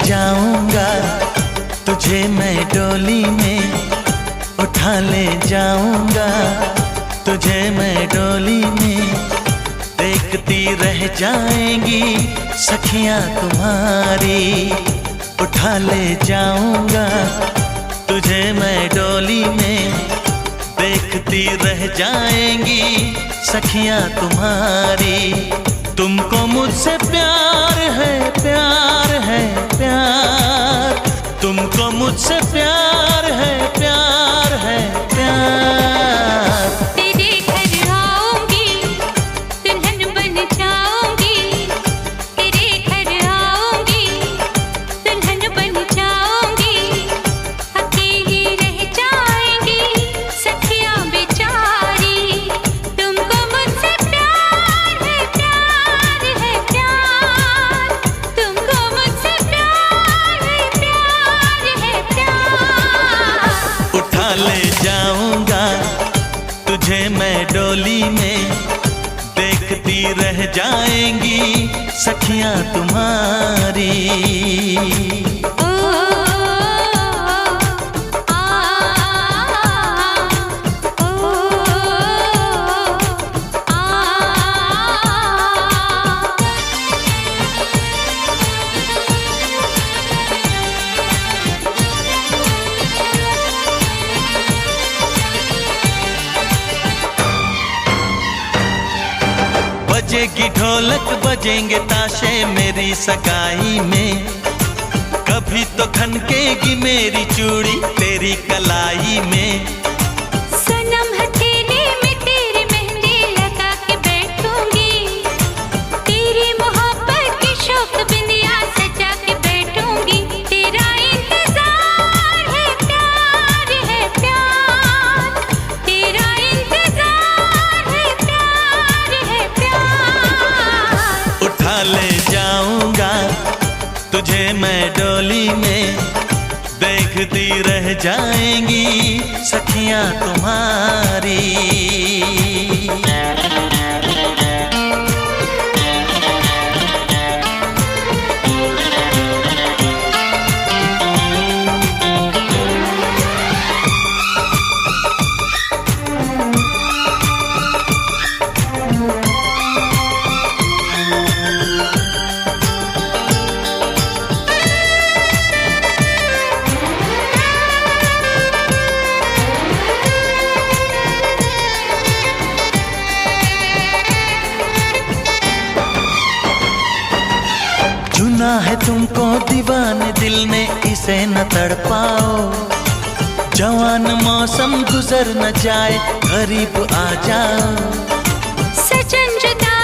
जाऊंगा, तुझे मैं डोली में उठा ले जाऊंगा, तुझे मैं डोली में देखती रह जाएंगी सखियां तुम्हारी। उठा ले जाऊंगा, तुझे मैं डोली में देखती रह जाएंगी सखियां तुम्हारी। तुमको मुझसे प्यार है, प्यार है, प्यार, तुमको मुझसे प्यार है, प्यार है, प्यार। तेरे घर आऊंगी, दुल्हन बन जाऊंगी, तेरे घर आऊंगी, दुल्हन बन जाऊंगी, अकेली रह जाएंगी सखियां बेचारी। तुमको मुझसे प्यार है, प्यार है, प्यार, तुमको मुझसे प्यार है, प्यार है, प्यार। उठा ले जाऊंगा, तुझे मैं डोली में देखती रह जाएंगी सखियां तुम्हारी। ओ आ ओ बजेगी ढोलक, बजेंगे ताशे मेरी सगाई में, कभी तो खनकेगी मेरी चूड़ी तेरी कलाई में। सनम हथेली में तेरी मेहंदी लगा के बैठूंगी, तेरी मोहब्बत की शौक बिंदिया सजा के बैठूंगी। तेरा इंतजार है, प्यार है, प्यार, तेरा इंतजार है, प्यार है, प्यार। उठा ले जाऊंगा, तुझे मैं डोली में देखती रह जाएंगी सखियां तुम्हारी। चुना है तुमको दीवाने दिल ने, इसे न तड़पाओ, जवान मौसम गुजर न जाए, करीब आ जाओ। सजन जुदा